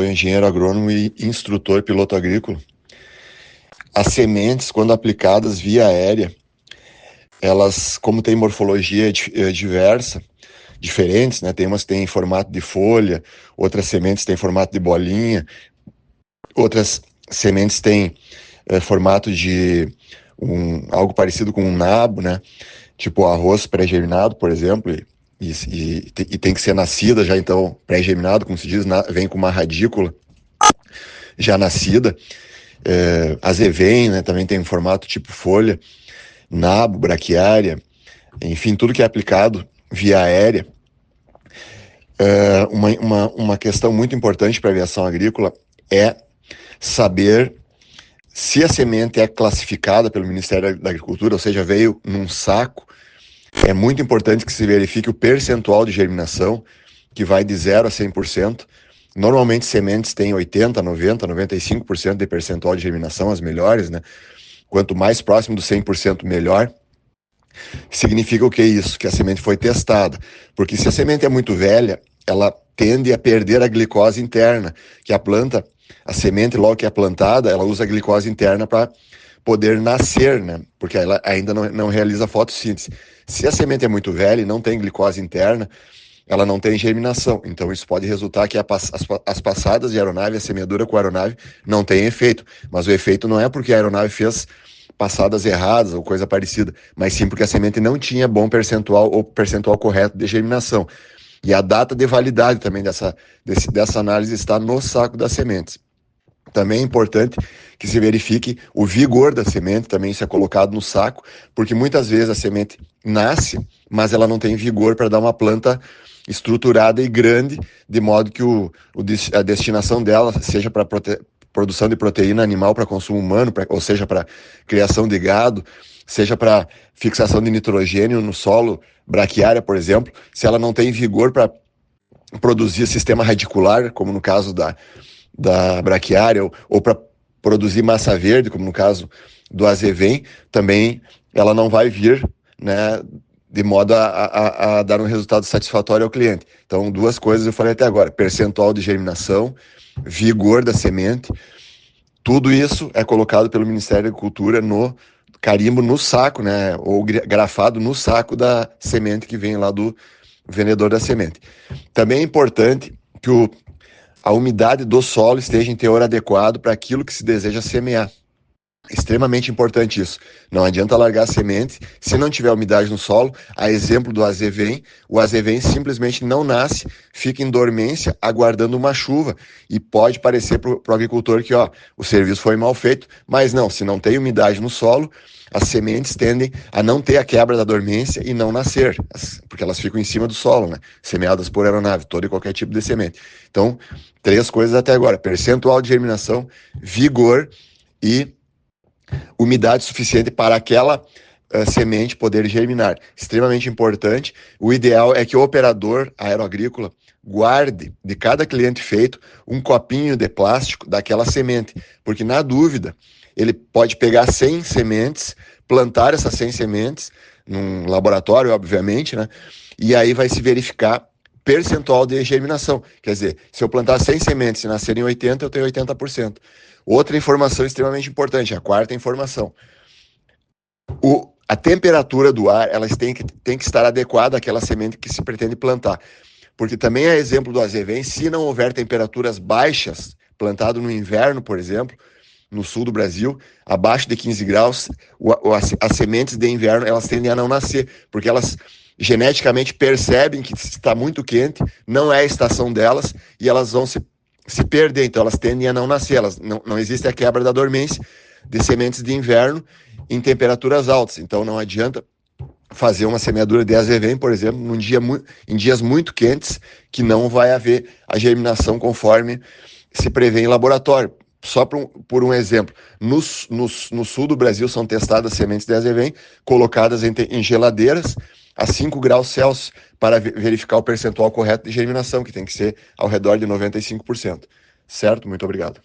Sou engenheiro agrônomo e instrutor piloto agrícola. As sementes, quando aplicadas via aérea, elas, como tem morfologia diversa, diferentes, né? Tem umas que têm formato de folha, outras sementes têm formato de bolinha, outras sementes têm formato de algo parecido com um nabo, né? Tipo arroz pré-germinado, por exemplo, e tem que ser nascida já, então, pré-germinado, como se diz, vem com uma radícula já nascida. Azevém, né, também tem um formato tipo folha, nabo, braquiária, enfim, tudo que é aplicado via aérea. Uma questão muito importante para a aviação agrícola é saber se a semente é classificada pelo Ministério da Agricultura, ou seja, veio num saco. É muito importante que se verifique o percentual de germinação, que vai de 0 a 100%. Normalmente sementes têm 80, 90, 95% de percentual de germinação, as melhores, né? Quanto mais próximo do 100%, melhor. Significa o que é isso? Que a semente foi testada. Porque se a semente é muito velha, ela tende a perder a glicose interna, que a planta, a semente, logo que é plantada, ela usa a glicose interna para poder nascer, né? Porque ela ainda não realiza fotossíntese. Se a semente é muito velha e não tem glicose interna, ela não tem germinação. Então isso pode resultar que as passadas de aeronave, a semeadura com a aeronave, não tem efeito. Mas o efeito não é porque a aeronave fez passadas erradas ou coisa parecida, mas sim porque a semente não tinha bom percentual ou percentual correto de germinação. E a data de validade também dessa análise está no saco das sementes. Também é importante que se verifique o vigor da semente, também isso é colocado no saco, porque muitas vezes a semente nasce, mas ela não tem vigor para dar uma planta estruturada e grande, de modo que a destinação dela seja para produção de proteína animal para consumo humano, ou seja, para criação de gado, seja para fixação de nitrogênio no solo, braquiária, por exemplo, se ela não tem vigor para produzir sistema radicular, como no caso da braquiária, ou para produzir massa verde, como no caso do azevém, também ela não vai vir, né, de modo a dar um resultado satisfatório ao cliente. Então, duas coisas eu falei até agora: percentual de germinação, vigor da semente, tudo isso é colocado pelo Ministério da Agricultura no carimbo no saco, né, ou grafado no saco da semente que vem lá do vendedor da semente. Também é importante que a umidade do solo esteja em teor adequado para aquilo que se deseja semear. Extremamente importante isso. Não adianta largar a semente se não tiver umidade no solo. A exemplo do azevém, o azevém simplesmente não nasce, fica em dormência, aguardando uma chuva. E pode parecer para o agricultor que o serviço foi mal feito, mas não, se não tem umidade no solo, as sementes tendem a não ter a quebra da dormência e não nascer, porque elas ficam em cima do solo, né? Semeadas por aeronave, todo e qualquer tipo de semente. Então, 3 coisas até agora: percentual de germinação, vigor e umidade suficiente para aquela semente poder germinar. Extremamente importante. O ideal é que o operador aeroagrícola guarde de cada cliente feito um copinho de plástico daquela semente, porque na dúvida ele pode pegar 100 sementes, plantar essas 100 sementes num laboratório, obviamente, né? E aí vai se verificar percentual de germinação. Quer dizer, se eu plantar 100 sementes e nascerem 80, eu tenho 80%. Outra informação extremamente importante, a quarta informação: a temperatura do ar, elas tem que estar adequada àquela semente que se pretende plantar. Porque também é exemplo do azevém, se não houver temperaturas baixas, plantado no inverno, por exemplo, no sul do Brasil, abaixo de 15 graus, as sementes de inverno, elas tendem a não nascer, porque elas geneticamente percebem que está muito quente, não é a estação delas, e elas vão se perder, então elas tendem a não nascer, não existe a quebra da dormência de sementes de inverno em temperaturas altas. Então não adianta fazer uma semeadura de azevém, por exemplo, em dias muito quentes, que não vai haver a germinação conforme se prevê em laboratório. Só por um exemplo, no sul do Brasil são testadas sementes de azevém, colocadas em geladeiras a 5 graus Celsius para verificar o percentual correto de germinação, que tem que ser ao redor de 95%. Certo? Muito obrigado.